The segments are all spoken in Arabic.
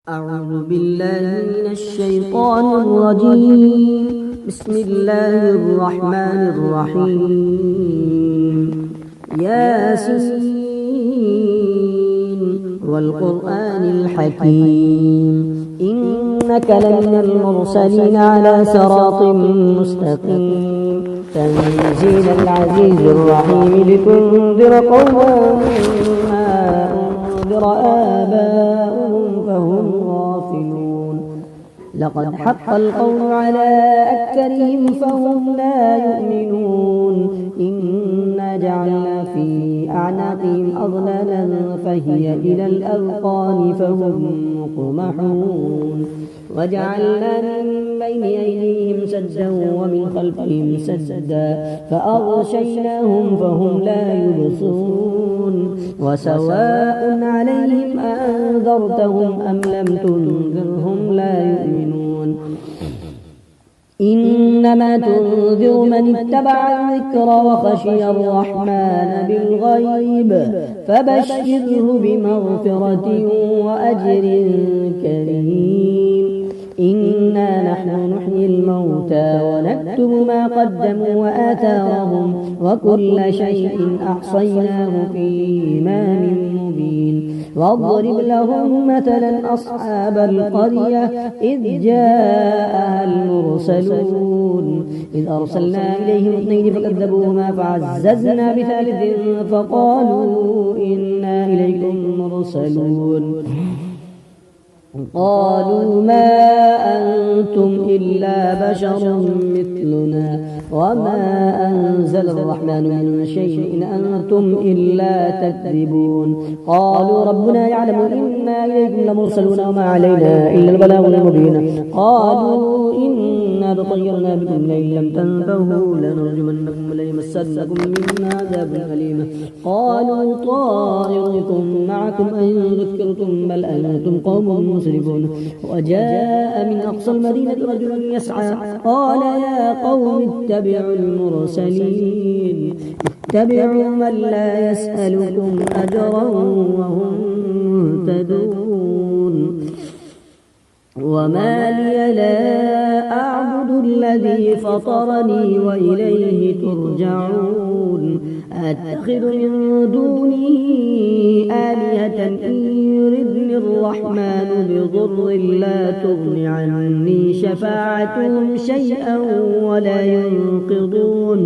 أعوذ بالله من الشيطان الرجيم. بسم الله الرحمن الرحيم. ياسين والقرآن الحكيم إنك لمن المرسلين على صراط مستقيم تنزيل العزيز الرحيم لتنذر قوما ما أنذر آباؤهم فهم غافلون. لقد حق القول على أكثرهم فهم لا يؤمنون. إنا جعلنا في أعناقهم أغلالا فهي إلى الأذقان فهم مقمحون. وجعلنا من بين أيديهم سدا ومن خلفهم سدا فأغشيناهم فهم لا يبصرون. وسواء عليهم أنذرتهم أم لم تنذرهم لا يؤمنون. إنما تنذر من اتبع الذكر وخشي الرحمن بالغيب فبشره بمغفرة وأجر كريم. إنا نحن نحيي الموتى ونكتب ما قدموا وآثارهم وكل شيء أحصيناه في إمام مبين. واضرب لهم مثلا أصحاب القرية إذ جاءها المرسلون إذ أرسلنا إليهم اثنين فكذبوهما فعززنا بثالث فقالوا إنا إليكم مرسلون. قالوا ما أنتم إلا بشر مثلنا وما أنزل الرحمن من شيء إن أنتم إلا تكذبون. قالوا ربنا يعلم إنا إليكم لمرسلون وما علينا إلا البلاغ المبين. قالوا إنا تطيرنا بكم لئن لم تنتهوا لنرجمنكم وليمسنكم منا عذاب أليم. قالوا طائركم معكم أن ذكرتم بل أنتم قوم مسرفون. وجاء من أقصى المدينة رجل يسعى قال يا قوم اتبعوا المرسلين اتبعوا من لا يسألكم أجرا وهم مهتدون. وما لي لا أعبد الذي فطرني وإليه ترجعون. أتخذ من دونه آلهة إن يردني الرحمن بضر لا تغن عني شفاعتهم شيئا ولا ينقضون.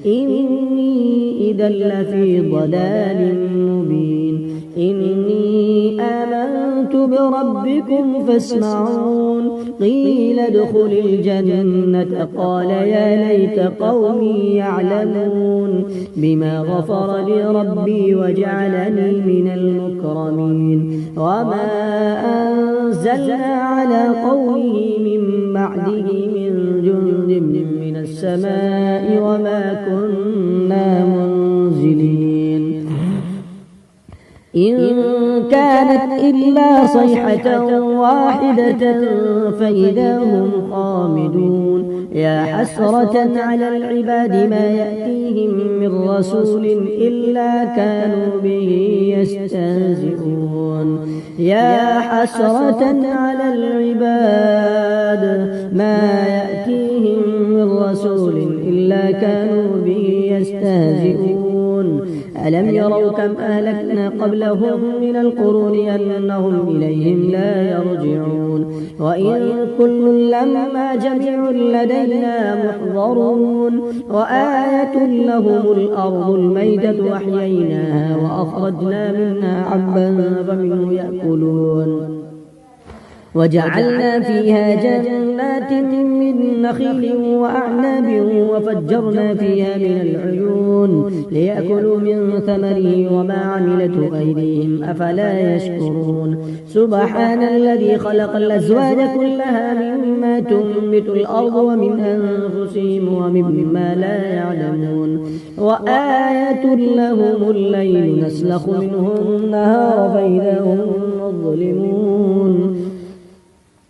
إني إذا لفي ضلال مبين. إني آمنت بربكم فاسمعون. قيل ادخل الجنة قال يا ليت قومي يعلمون بما غفر لي ربي وجعلني من المكرمين. وما أنزلنا على قومه من بعده من جند من السماء وما كنا منزلين. إن كانت إلا صيحة واحدة فإذا هم خامدون. يا حسرة على العباد ما يأتيهم من رسول إلا كانوا به يستهزئون. يا حسرة على العباد ما يأتيهم من رسول إلا كانوا به يستهزئون. ألم يروا كم أهلكنا قبلهم من القرون أنهم إليهم لا يرجعون. وإن كل لما جميع لدينا محضرون. وآية لهم الأرض الميتة أحييناها وأخرجنا منها حبا فمنه يأكلون. وجعلنا فيها جنات من نخيل وأعناب وفجرنا فيها من العيون ليأكلوا من ثمره وما عملته أيديهم أفلا يشكرون. سبحان الذي خلق الأزواج كلها مما تنبت الأرض ومن أنفسهم ومما لا يعلمون. وآية لهم الليل نسلخ منه النهار فإذا هم مظلمون.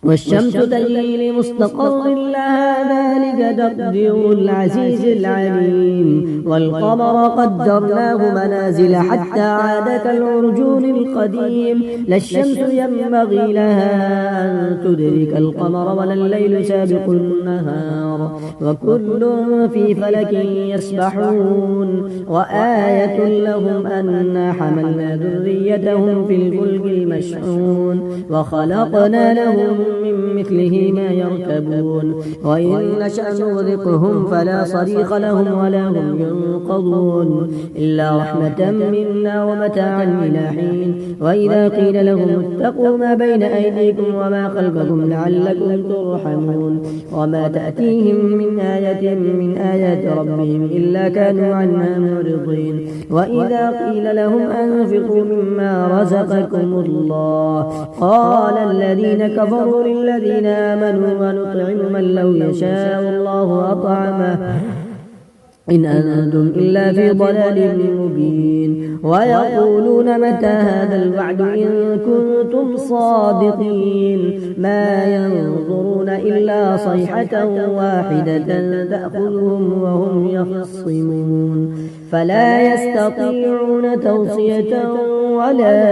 والشمس تجري لمستقر لها ذلك تقدير العزيز العليم والقمر قدرناه منازل حتى عاد كالعرجون القديم لا الشمس ينبغي لها أن تدرك القمر ولا الليل سابق النهار وكل في فلك يسبحون وآية لهم أنا حملنا ذريتهم في الفلك المشحون وخلقنا لهم من مثله ما يركبون وإن نشأ نغرقهم فلا صريخ لهم ولا هم ينقضون إلا رحمة منا ومتاعا إلى حين وإذا قيل لهم اتقوا ما بين أيديكم وما خلفكم لعلكم ترحمون وما تأتيهم من آية من آيات ربهم إلا كانوا عنها معرضين وإذا قيل لهم أنفقوا مما رزقكم الله قال الذين كفروا للذين آمنوا ونطعم من لو يشاء الله أطعمه إن أنتم إلا في ضلال مبين ويقولون متى هذا الوعد إن كنتم صادقين ما ينظرون إلا صيحة واحدة تأخذهم وهم يخصمون فلا يستطيعون توصية ولا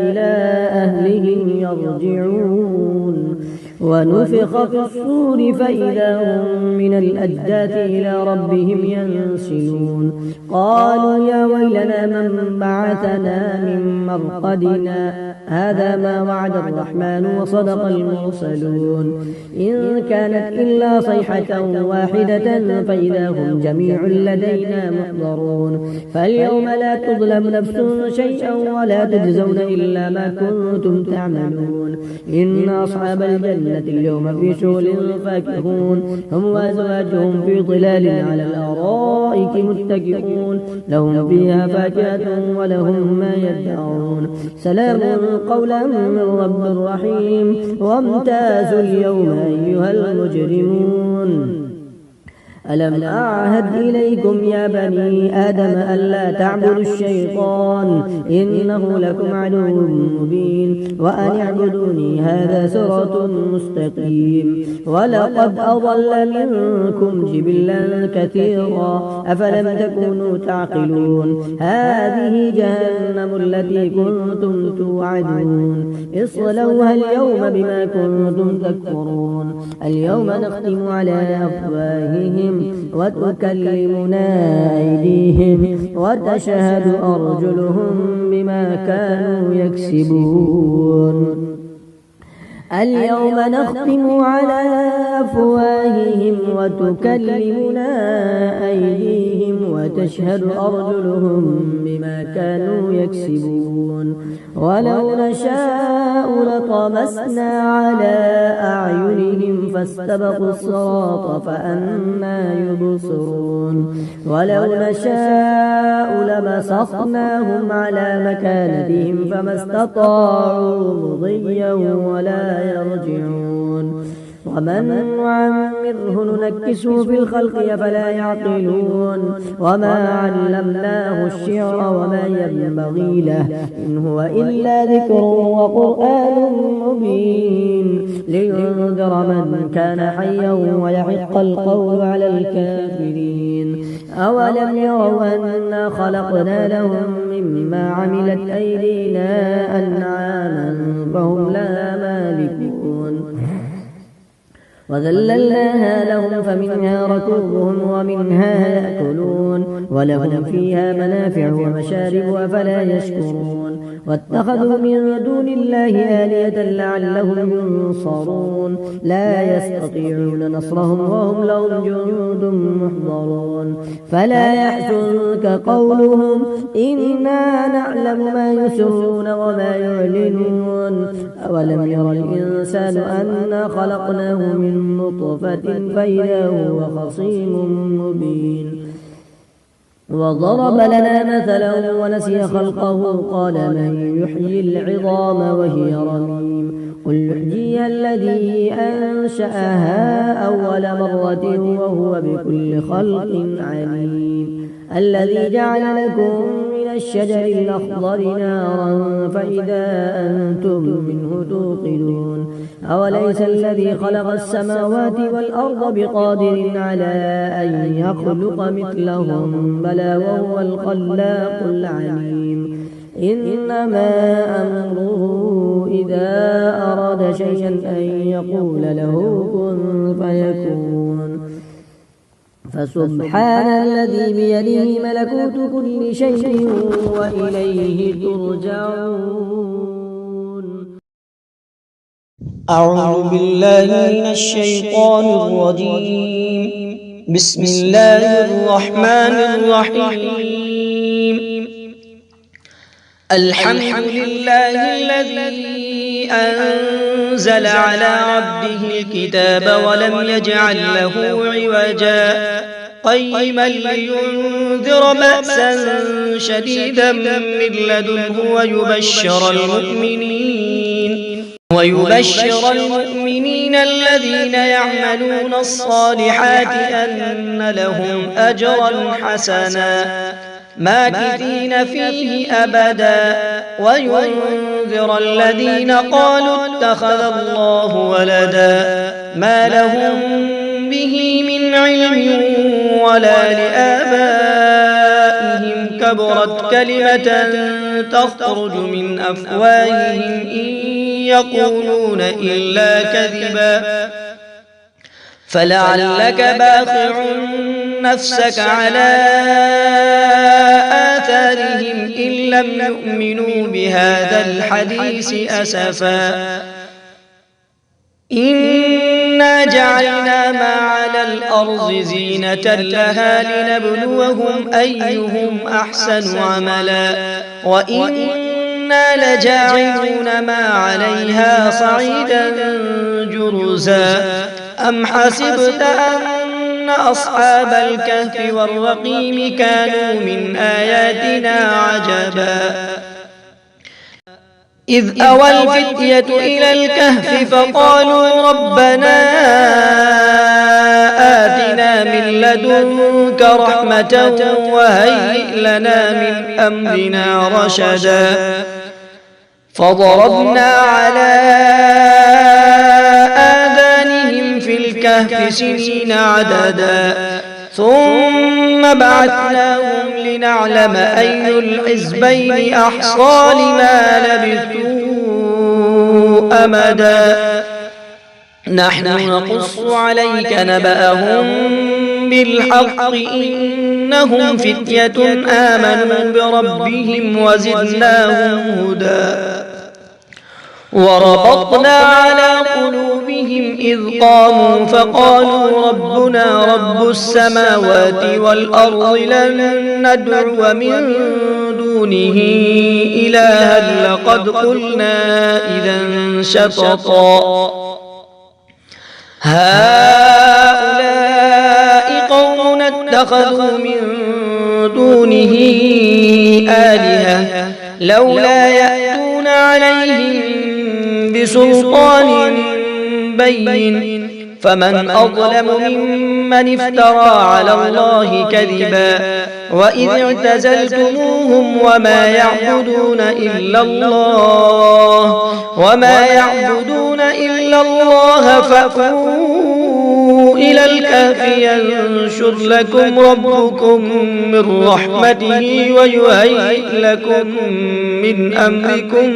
إلى أهلهم يرجعون ونفخ في الصور فإذا هم من الأجداث إلى ربهم ينسلون قالوا يا ويلنا من بعثنا من مرقدنا هذا ما وعد الرحمن وصدق المرسلون إن كانت إلا صيحة واحدة فإذا هم جميع لدينا محضرون فاليوم لا تظلم نفس شيئا ولا تجزون إلا ما كنتم تعملون إن أصحاب الجنة اليوم في شغل فاكهون هم وأزواجهم في ظلال على الأرائك متكئون لهم فيها فاكهة ولهم ما يدعون سلام قولا من رب رحيم وامتازوا اليوم أيها المجرمون ألم أعهد إليكم يا بني آدم ألا تعبدوا الشيطان إنه لكم عدو مبين وأن اعبدوني هذا صراط مستقيم ولقد أضل منكم جبلا كثيرا أفلم تكونوا تعقلون هذه جهنم التي كنتم توعدون اصلوها اليوم بما كنتم تكفرون اليوم نختم على أفواههم وتكلمنا أيديهم وتشهد أرجلهم بما كانوا يكسبون اليوم نختم على أفواههم وتكلمنا أيديهم وتشهد أرجلهم بما كانوا يكسبون ولو نشاء لطمسنا على أعينهم فاستبقوا الصراط فأنى يبصرون ولو نشاء لمسخناهم على مكانتهم فما استطاعوا مضيا ولا يرجعون ومن نعمره ننكسه في الخلق أفلا يعقلون وما علمناه الشعر وما ينبغي له إن هو إلا ذكر وقرآن مبين لينذر من كان حيا ويحق القول على الكافرين أولم يروا أنا خلقنا لهم مما عملت أيدينا أنعاما فهم لها مالكون وذللناها لهم فمنها ركوبهم ومنها يأكلون ولهم فيها منافع ومشارب أفلا يشكرون واتخذوا من دون الله آلهة لعلهم ينصرون لا يستطيعون نصرهم وهم لهم جند محضرون فلا يحزنك قولهم إنا نعلم ما يسرون وما يعلنون أولم ير الإنسان أنا خلقناه من نطفة فإذا هو خصيم مبين وضرب لنا مثلا ونسي خلقه قال من يحيي العظام وهي رميم قل يحييها الذي أنشأها أول مرة وهو بكل خلق عليم الذي جعل لكم من الشجر الأخضر نارا فإذا أنتم منه توقدون أوليس الذي خلق السماوات والأرض بقادر على أن يخلق مثلهم بلى وهو الخلاق العليم إنما أمره إذا أراد شيئا أن يقول له كن فيكون فسبحان الذي بيده ملكوت كل شيء وإليه ترجعون. أعوذ بالله من الشيطان الرجيم. بسم الله الرحمن الرحيم. الحمد لله الذي أنزل على عبده الكتاب ولم يجعل له عوجا قيما لينذر بأسا شديدا من لدنه ويبشر المؤمنين الذين يعملون الصالحات أن لهم أجرا حسنا ماكثين فيه أبدا وينذر الذين قالوا اتخذ الله ولدا ما لهم به من علم ولا لآبائهم كبرت كلمة تخرج من أفواههم إن يقولون إلا كذبا فلعلك باخع نفسك على آثارهم إن لم يؤمنوا بهذا الحديث أسفا إنا جعلنا ما على الأرض زينة لها لنبلوهم أيهم أحسن عملا وإنا لجاعلون ما عليها صعيدا جرزا أم حسبت أن أصحاب الكهف والرقيم كانوا من آياتنا عجبا إذ أوى الفتية إلى الكهف فقالوا ربنا آتنا من لدنك رحمة وهيئ لنا من أمرنا رشدا فضربنا على آذانهم في الكهف سنين عددا ثم بعثناهم لنعلم أي الحزبين أحصى لما لبثوا أمدا نحن نقص عليك نبأهم بالحق إنهم فتية آمنوا بربهم وزدناهم هدى وربطنا على قلوبهم إذ قاموا فقالوا ربنا رب السماوات والأرض لن ندعو من دونه إلها لقد قلنا إذا شططا هؤلاء قوم اتخذوا من دونه آلهة لولا يأتون عليهم بسلطان بين فمن أظلم ممن افترى على الله كذبا وإذ اعتزلتموهم وما يعبدون إلا الله فأووا إلى الكهف ينشر لكم ربكم من رحمته ويهيئ لكم من أمركم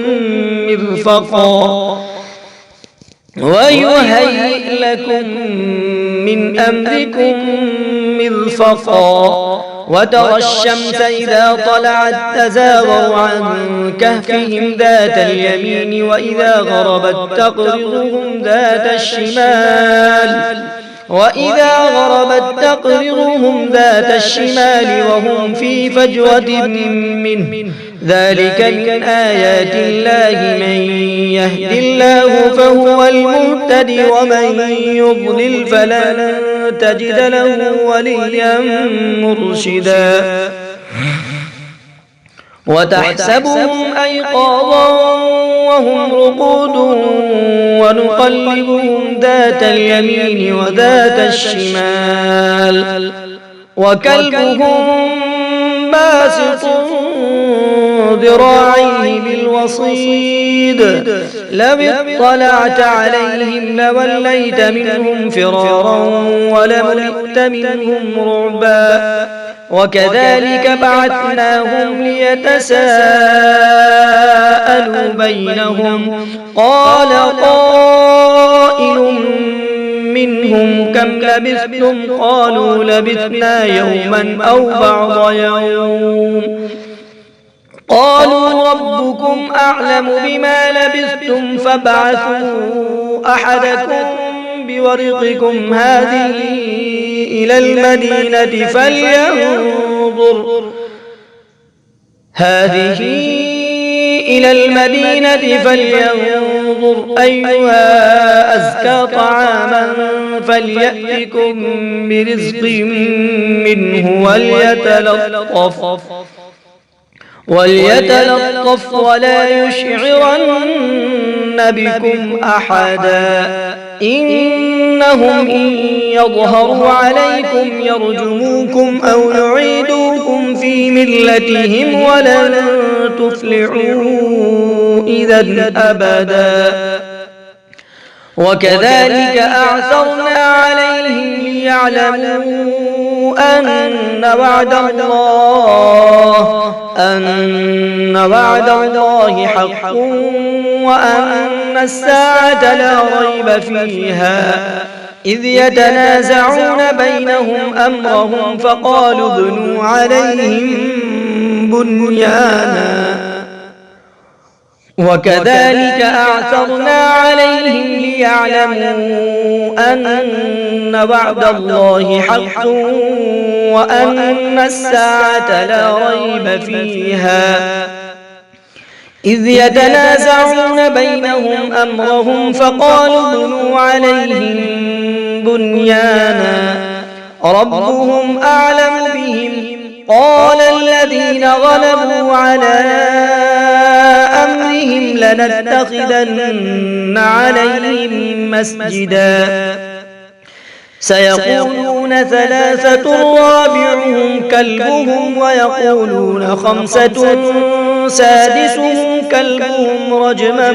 مرفقا وترى الشمس إذا طلعت تزاور عن كهفهم ذات اليمين وإذا غربت تقرضهم ذات الشمال وهم في فجوة منه ذلك من آيات الله من يهد الله فهو المهتد ومن يضلل فلن تجد له وليا مرشدا وتحسبهم أيقاظا وهم رقود ونقلبهم ذات اليمين وذات الشمال وكلبهم باسط ذراعيه بالوصيد لو اطلعت عليهم لوليت منهم فرارا ولملئت منهم رعبا وكذلك بعثناهم ليتساءلوا بينهم قال قائل منهم كم لبثتم قالوا لبثنا يوما أو بعض يوم قالوا ربكم أعلم بما لبثتم فابعثوا أحدكم بورقكم هذه إلى المدينة فلينظر أيها أزكى طعاما فليأتكم برزق منه وليتلطف ولا يشعرن بكم أحدا إنهم إن يظهروا عليكم يرجموكم أو يعيدوكم في ملتهم ولن تفلحوا إذا أبدا وكذلك أعثرنا عليهم ليعلموا أن وعد الله حق وأن الساعة لا ريب فيها إذ يتنازعون بينهم أمرهم فقالوا ابنوا عليهم بنيانا وكذلك أعثرنا عليهم ليعلموا أن وعد الله حق وأن الساعة لا ريب فيها إذ يتنازعون بينهم أمرهم فقالوا ابنوا عليهم بنيانا ربهم أعلم بهم قال الذين غلبوا على أمرهم لنتخذن عليهم مسجدا سيقولون ثلاثة رابعهم كلبهم ويقولون خمسة سادسهم كلبهم رجما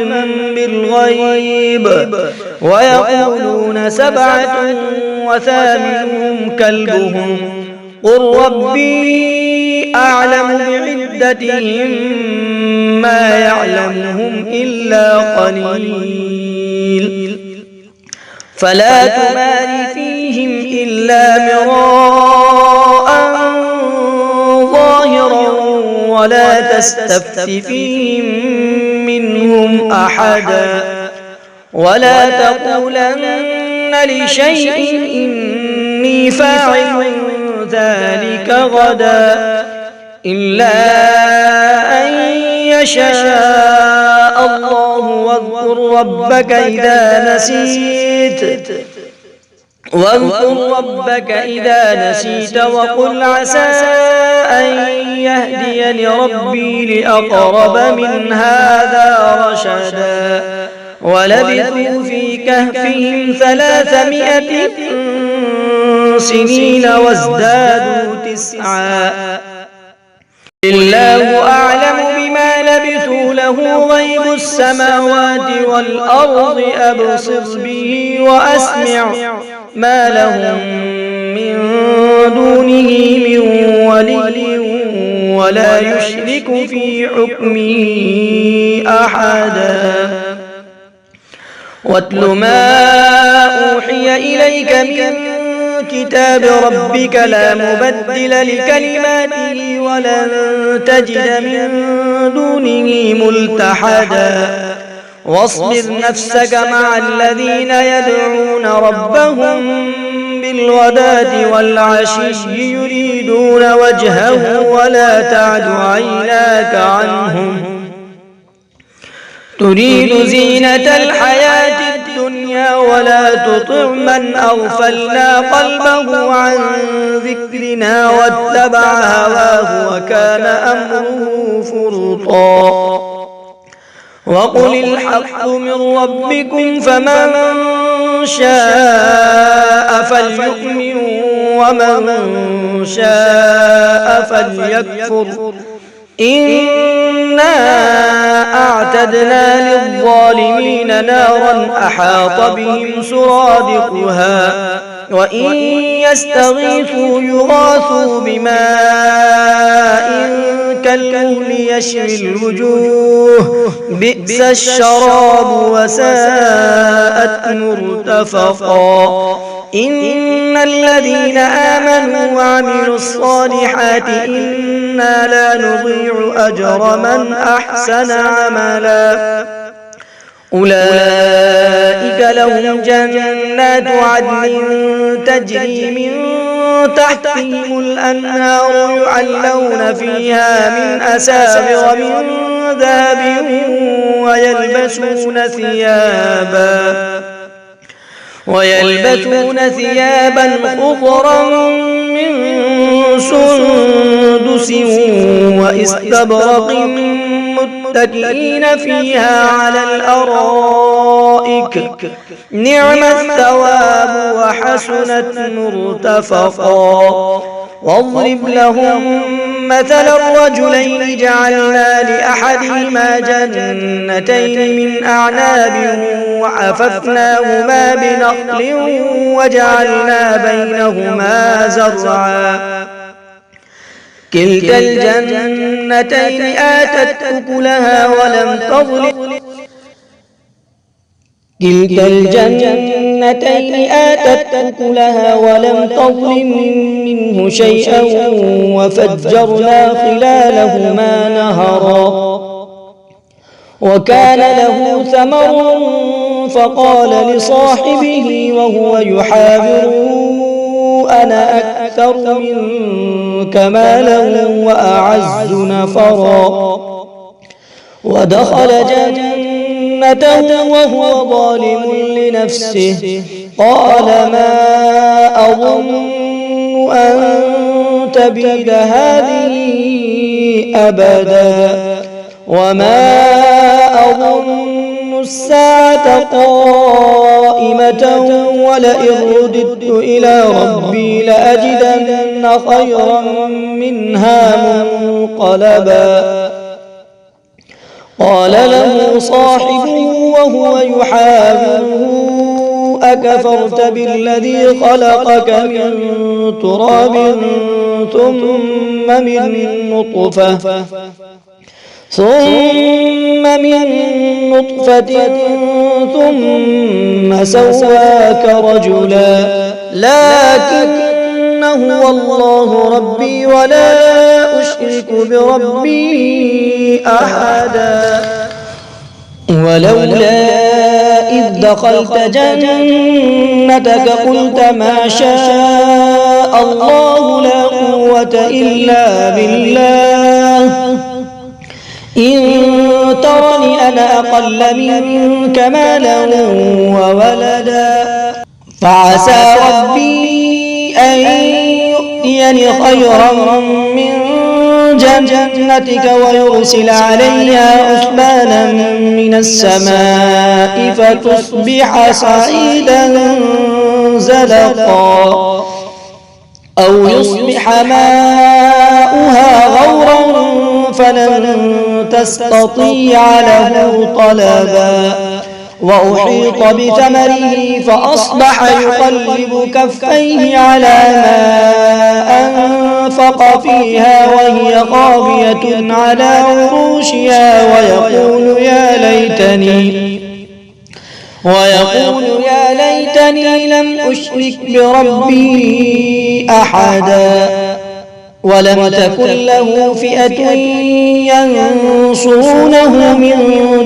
بالغيب ويقولون سبعة وثامنهم كلبهم قل ربي أعلم بعدتهم ما يعلمهم إلا قليل فلا تمار فيهم إلا مراء ظاهرا ولا تستفت فيهم منهم أحدا ولا تقولن لشيء إني فاعل ذلك غدا إلا أن يشاء الله واذكر ربك إذا نسيت وقل عسى أن يهديني ربي لأقرب من هذا رشدا ولبثوا في كهفهم 300 سنين وازدادوا 9 الله أعلم بما لبثوا له غيب السماوات والأرض أبصر به وأسمع ما لهم من دونه من ولي ولا يشرك في حكمه أحدا واتل ما أوحي إليك من كتاب ربك لا مبدل لكلماته ولن تجد من دونه ملتحدا واصبر نفسك مع الذين يدعون ربهم بالغداة والعشي يريدون وجهه ولا تعد عيناك عنهم تريد زينة الحياة الدنيا ولا تطع من أغفلنا قلبه عن ذكرنا واتبع هواه وكان أمره فرطا وقل الحق من ربكم فمن شاء فليؤمن ومن شاء فليكفر إنا أعتدنا للظالمين نارا أحاط بهم سرادقها وإن يستغيثوا يغاثوا بماء كالمهل يشوي الوجوه بئس الشراب وساءت مرتفقا إن الذين آمنوا وعملوا الصالحات إنا لا نضيع أجر من أحسن عملا أولئك لهم جنات عدن تجري من تحتهم الأنهار يحلون فيها من أساور من ذهب ويلبسون ثيابا خضرا من سندس واستبرق متكئين فيها على الأرائك نعم الثواب وحسنت مرتفقا واضرب لهم مثل الرجلين جعلنا لأحدهما جنتين من أعناب وحففناهما بنخل وجعلنا بينهما زرعا كلتا الجنتين آتت أكلها ولم تظلم منه شيئا وفجرنا خلالهما نهرا وكان له ثمر فقال لصاحبه وهو يحاوره أنا أكثر منك مالا وأعز نفرا ودخل جنته وهو ظالم لنفسه قال ما أظن أن تبيد هذه أبدا وما أظن الساعة قائمة ولئن رددت إلى ربي لأجدن خيرا منها منقلبا قال له صاحبه وهو يحاوره أكفرت بالذي خلقك من تراب ثم من نطفة ثم سواك رجلا لكن هو الله ربي ولا أشرك بربي أحدا ولولا إذ دخلت جنتك قلت ما شاء الله لا قوة إلا بالله إن ترني أنا أقل منك مالا وولدا فعسى ربي أن يؤتيني خيرا من جنتك ويرسل عليها حسبانا من السماء فتصبح صعيدا زلقا أو يصبح ماؤها غورا فلن تستطيع له طلبا وأحيط بثمره فأصبح يقلب كفيه على ما أنفق فيها وهي خاوية على عروشها ويقول يا ليتني لم أشرك بربي أحدا ولم تكن له فئة ينصرونه من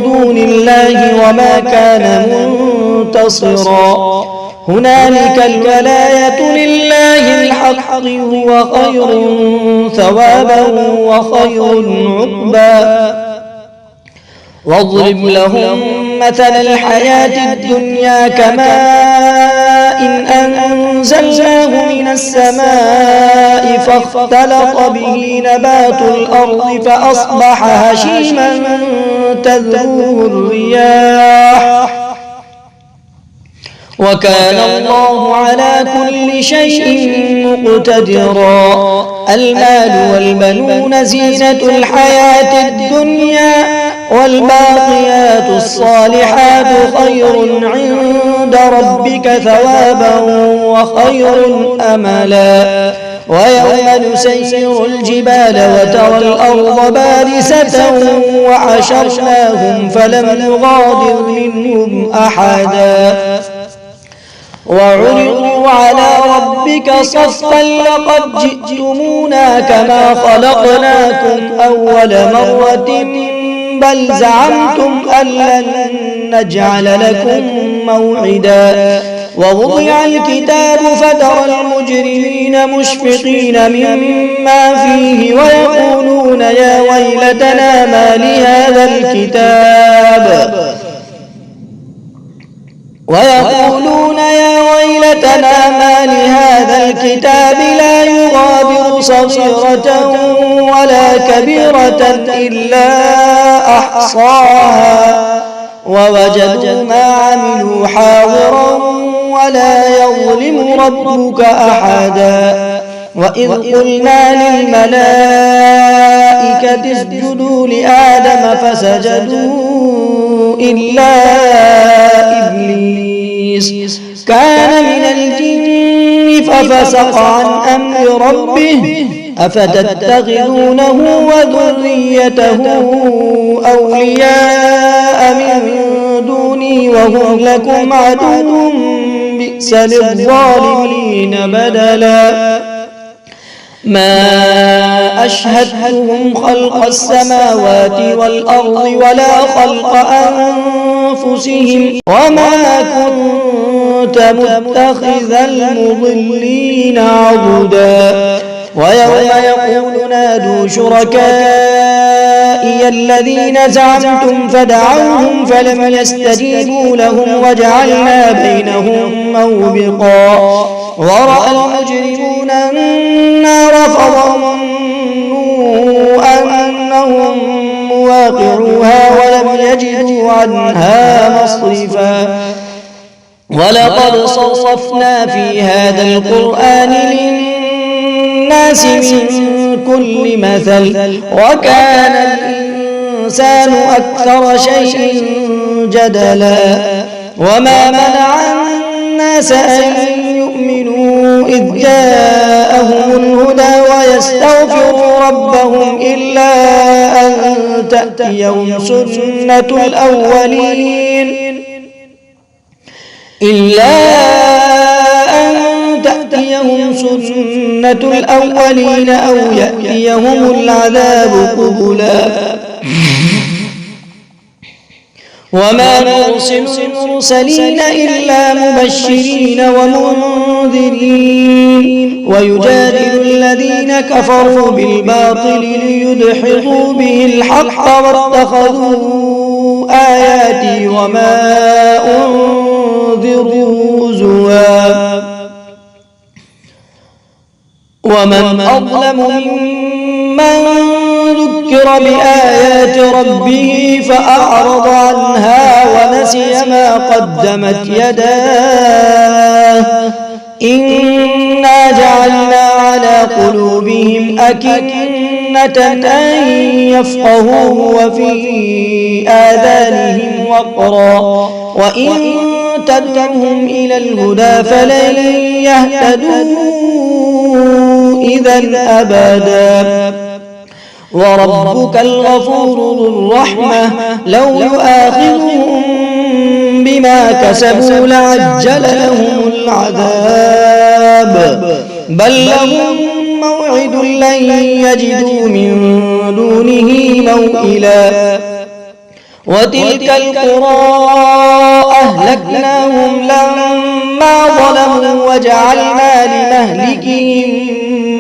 دون الله وما كان منتصرا هنالك الولاية لله الحق هو خير ثوابا وخير عقبا واضرب لهم مثل الحياة الدنيا كماء إن أنزلناه من السماء فاختلط به نبات الأرض فأصبح هشيما تذروه الرياح وكان الله على كل شيء مقتدرا. المال والبنون زينة الحياة الدنيا والباقيات الصالحات خير عند ربك ثوابا وخير أملا. ويوم نسير الجبال وترى الأرض بارزة وحشرناهم فلم نغادر منهم أحدا وعرضوا على ربك صفا لقد جئتمونا كما خلقناكم أول مرة بل زعمتم أن لن نجعل لكم موعدا. ووضع الكتاب فترى المجرمين مشفقين مما فيه ويقولون يا ويلتنا ما لهذا الكتاب لا يغادر صغيرة ولا كبيرة إلا أحصاها ووجدوا ما عملوا حاضرا ولا يظلم ربك أحدا. وإذ قلنا للملائكة اسجدوا لآدم فسجدوا إلا إبليس كان من الجن ففسق عن أمر ربه أفتتخذونه وذريته أولياء من دوني وهم لكم عدو بئس للظالمين بدلا. ما أشهدتهم خلق السماوات والأرض ولا خلق أنفسهم وما كنت متخذ المضلين عضدا. ويوم يقول نادوا شركائي الذين زعمتم فدعوهم فلم يستجيبوا لهم وجعلنا بينهم موبقا. ورأى المجرمون النار فظنوا أنهم مواقعوها ولم يجدوا عنها مصرفا. ولقد صرفنا في هذا القرآن للناس من كل مثل وكان الإنسان أكثر شيء جدلا. وما منع الناس أن يؤمنوا إذ جاءهم الهدى ويستغفروا ربهم إلا أن تأتيهم سنة الأولين أو يأتيهم العذاب قبلا. وما نرسل المرسلين إلا مبشرين ومنذرين ويجادل الذين كفروا بالباطل ليدحضوا به الحق واتخذوا آياتي وما أنذروا هزوا. ومن أظلم ممن ذكر بآيات ربه فأعرض عنها ونسي ما قدمت يداه إنا جعلنا على قلوبهم أكنة أن يفقهوه وفي آذانهم وقرا وإن تدعهم إلى الهدى فلن يهتدوا إذا أبدا. وربك الغفور ذو الرحمة لو يؤاخذهم بما كسبوا لعجل لهم العذاب بل لهم موعد لن يجدوا من دونه موئلا. وتلك القرى أهلكناهم لما ظلموا وجعلنا لمهلكهم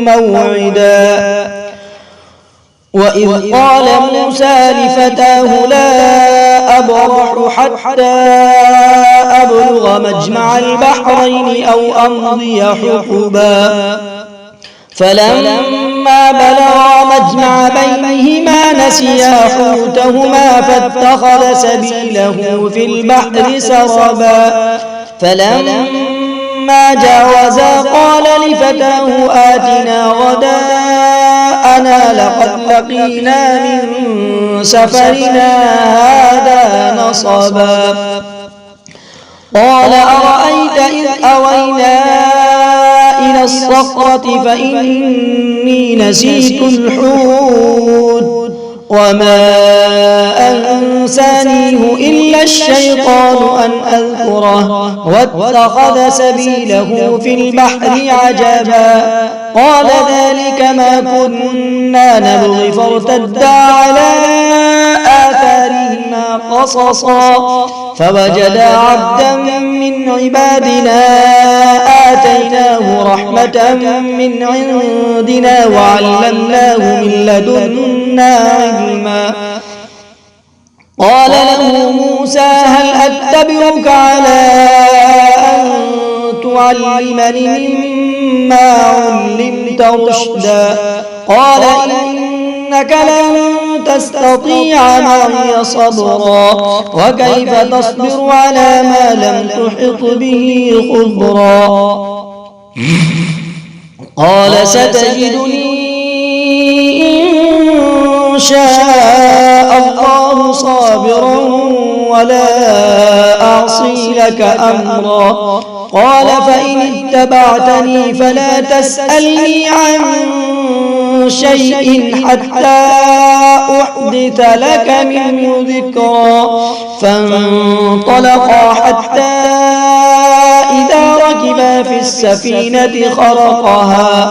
موعدا. وإذ قال موسى لفتاه لا أبرح حتى أبلغ مجمع البحرين أو أمضي حقبا فلما بلغا فمجمع بينهما نسيا حوتهما فاتخذ سبيله في البحر سربا فلما جاوزا قال لفتاه آتنا غداءنا لقد لقينا من سفرنا هذا نصبا قال أرأيت إذ أوينا إلى الصخرة فإني نسيت الحوت وما أنسانيه إلا الشيطان أن أذكره واتخذ سبيله في البحر عجبا قال ذلك ما كنا نبغي فارتدا على آثارهما قصصا فوجدا عبدا من عبادنا آتيناه رحمة من عندنا وعلمناه من لدنا علما قال له موسى هل أتبعك على أن تعلمني مما علمت رشدا قال إنك لن تستطيع معي صبرا وكيف تصبر على ما لم تحط به خبرا قال ستجدني إن شاء الله صابرا ولا أعصي لك أمرا قال فإن اتبعتني فلا تسألني عن شيء حتى أحدث لك منه ذكرا فانطلقا حتى إذا ركبا في السفينة خرقها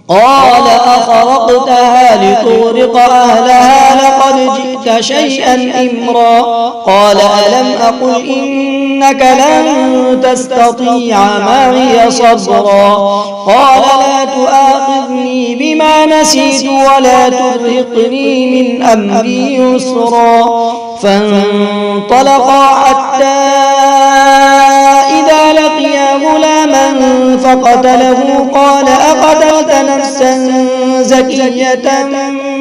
قال أخرقتها لتغرق أهلها لقد جئت شيئا إمرا قال ألم أقل إنك لن تستطيع معي صبرا قال لا تؤاخذني بما نسيت ولا ترهقني من أمري يسرا فانطلقا حتى إذا لقيا غلاما فقتله قال أقتلت نفسا زكية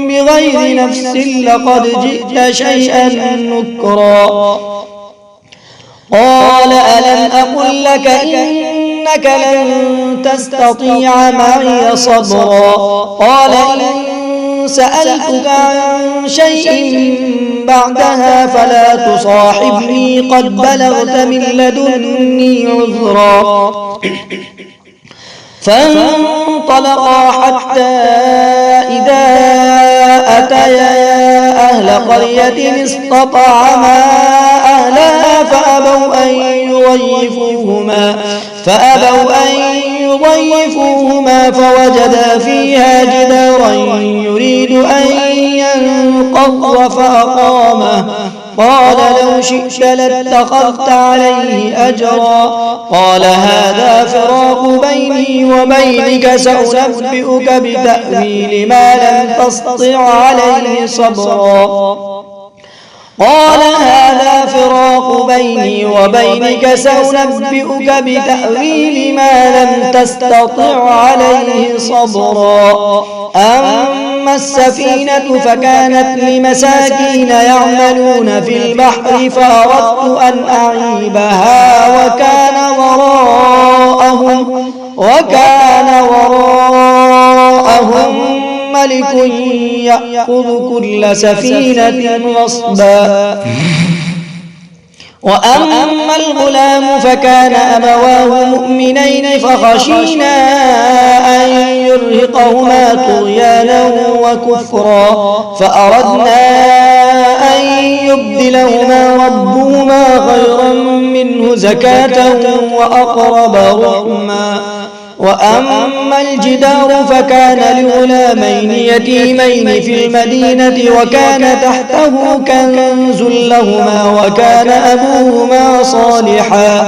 بغير نفس لقد جئت شيئا نكرا قال ألم أقل لك إنك لن تستطيع معي صبرا قال إن سألتك عن شيء بعدها فلا تصاحبني قد بلغت من لدني عذرا فانطلقا حتى إذا أتيا أهل قرية استطعما أهلها فأبوا أن يضيفوهما فوجدا فيها جدارا يريد أن ينقض فأقامه قال لو شئت لاتخذت عليه أجرا قال هذا فراق بيني وبينك سأنبئك بتأويل ما لم تستطع عليه صبرا قال هذا فراق بيني وبينك سأنبئك بتأويل ما لم تستطع عليه صبرا أما السفينة فكانت لمساكين يعملون في البحر فأردت أن أعيبها وكان وراءهم ملك يأخذ كل سفينة غصبا وأما الغلام فكان أبواه مؤمنين فخشينا أن يرهقهما طغيانا وكفرا فأردنا أن يبدلهما ربهما خيرا منه زكاة وأقرب رحما وأما الجدار فكان لغلامين يتيمين في المدينة وكان تحته كنز لهما وكان أبوهما صالحا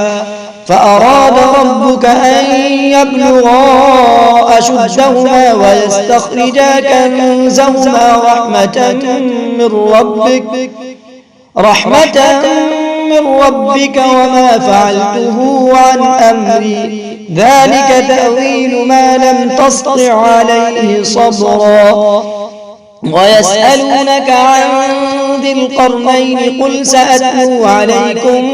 فأراد ربك أن يبلغا أشدهما ويستخرجا كنزهما رحمة من ربك وما فعلته عن أمري ذلك تأويل ما لم تسطع عليه صبرا ويسألونك عن ذي القرنين قل سأتلو عليكم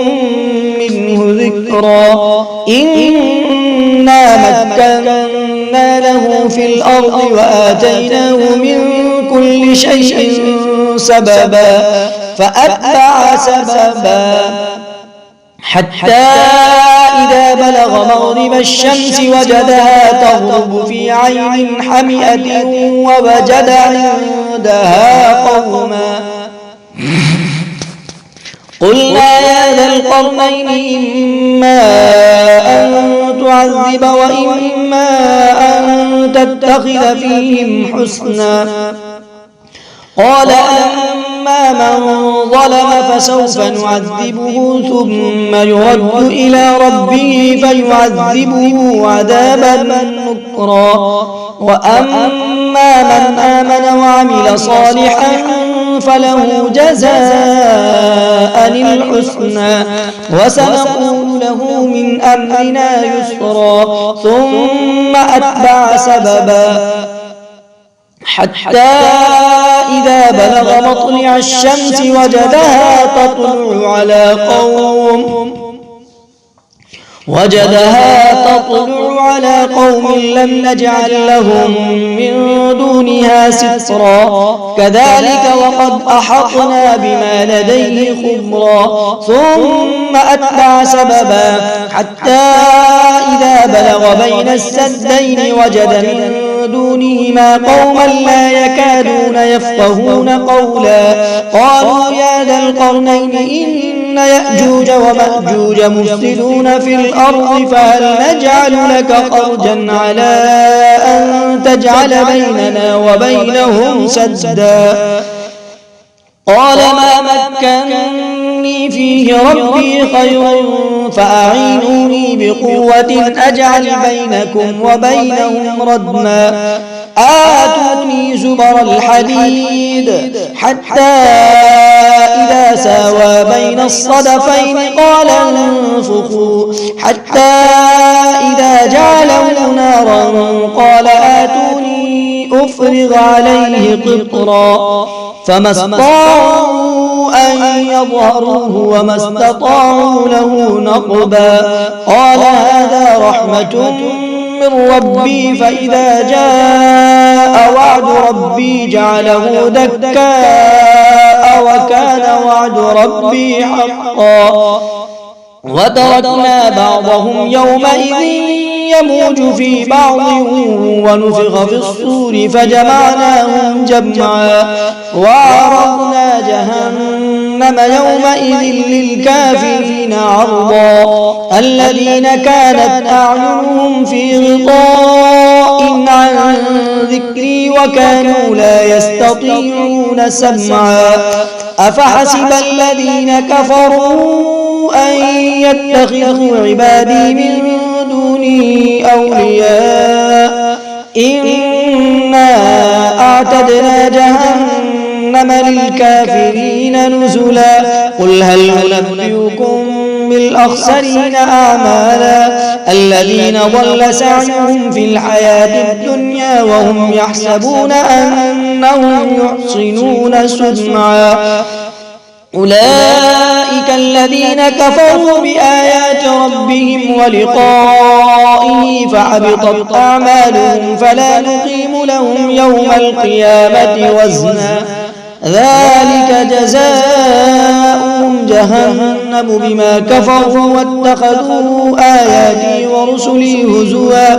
منه ذكرا إنا مكنا له في الأرض وآتيناه من كل شيء سببا فأتبع سببا حتى إذا بلغ مغرب الشمس وجدها تغرب في عين حمئة ووجد عندها قوما قلنا يا ذا القرنين إما أن تعذب وإما أن تتخذ فيهم حسنا قال أما من ظلم فسوف نعذبه ثم يرد إلى ربه فيعذبه عذابا نكرا وأما من آمن وعمل صالحا فله جزاء الحسنى وسنقول له من أمرنا يسرا ثم أتبع سببا حتى إذا بلغ مطلع الشمس وجدها تطلع على قوم لم نجعل لهم من دونها سترا كذلك وقد أحطنا بما لديه خبرا ثم أتبع سببا حتى إذا بلغ بين السدين وجد من دونهما قوما لا يكادون يفقهون قولا قالوا يا ذا القرنين إن يأجوج ومأجوج مفسدون في الأرض فهل نجعل لك خرجا على أن تجعل بيننا وبينهم سدا قال ما مكنني فيه ربي خير فأعينوني بقوة أجعل بينكم وبينهم ردما آتوني زبر الحديد حتى إذا ساوى بين الصدفين قال انفخوا حتى إذا جعله نارا قال آتوني أفرغ عليه قطرا فما استطاعوا أن يظهروه وما استطاعوا له نقبا قال هذا رحمة من ربي فإذا جاء وعد ربي جعله دكاء وكان وعد ربي حقا وتركنا بعضهم يومئذ يموج في بعض ونفخ في الصور فجمعناهم جمعا وعرضنا جهنم يومئذ للكافرين عرضا الذين كانت أعينهم في غطاء عن ذكري وكانوا لا يستطيعون سمعا أفحسب الذين كفروا أن يتخذوا عبادي من دوني أولياء إنا أعتدنا جهنم للكافرين نزلا قل هل ننبئكم بالأخسرين أعمالا الذين ضل سعيهم في الحياة الدنيا وهم يحسبون أنهم يحسنون صنعا أولئك الذين كفروا بآيات ربهم ولقائه فحبطت أعمالهم فلا نقيم لهم يوم القيامة وزنا ذلك جزاؤهم جهنم بما كفروا واتخذوا آياتي ورسلي هزوا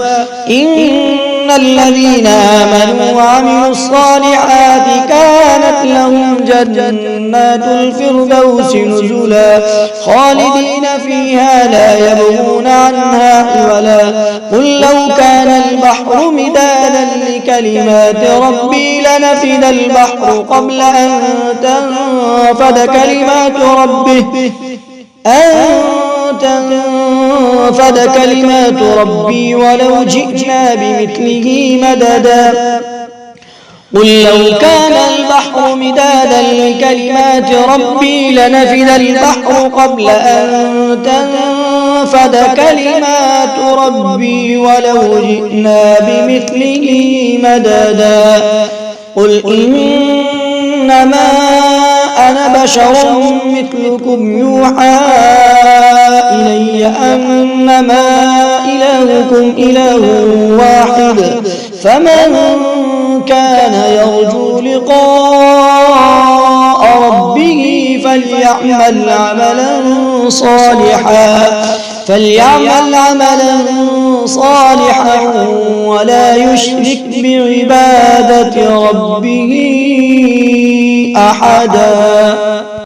إن الذين آمنوا وعملوا الصالحات كانت لهم جنات الفردوس نزلا خالدين فيها لا يبغون عنها حولا قل لو كان البحر مدادا لكلمات ربي لنفد البحر قبل أن تنفد كلمات ربي ولو جئنا بمثله مددا قل لو كان البحر مدادا لكلمات ربي لنفد البحر قبل أن تنفد كلمات ربي ولو جئنا بمثله مددا قل إنما أنا بشر مثلكم يوحى إلي أنما إلهكم إله واحد فمن كان يرجو لقاء ربه فليعمل عملا صالحا ولا يشرك بعبادة ربه أحدا.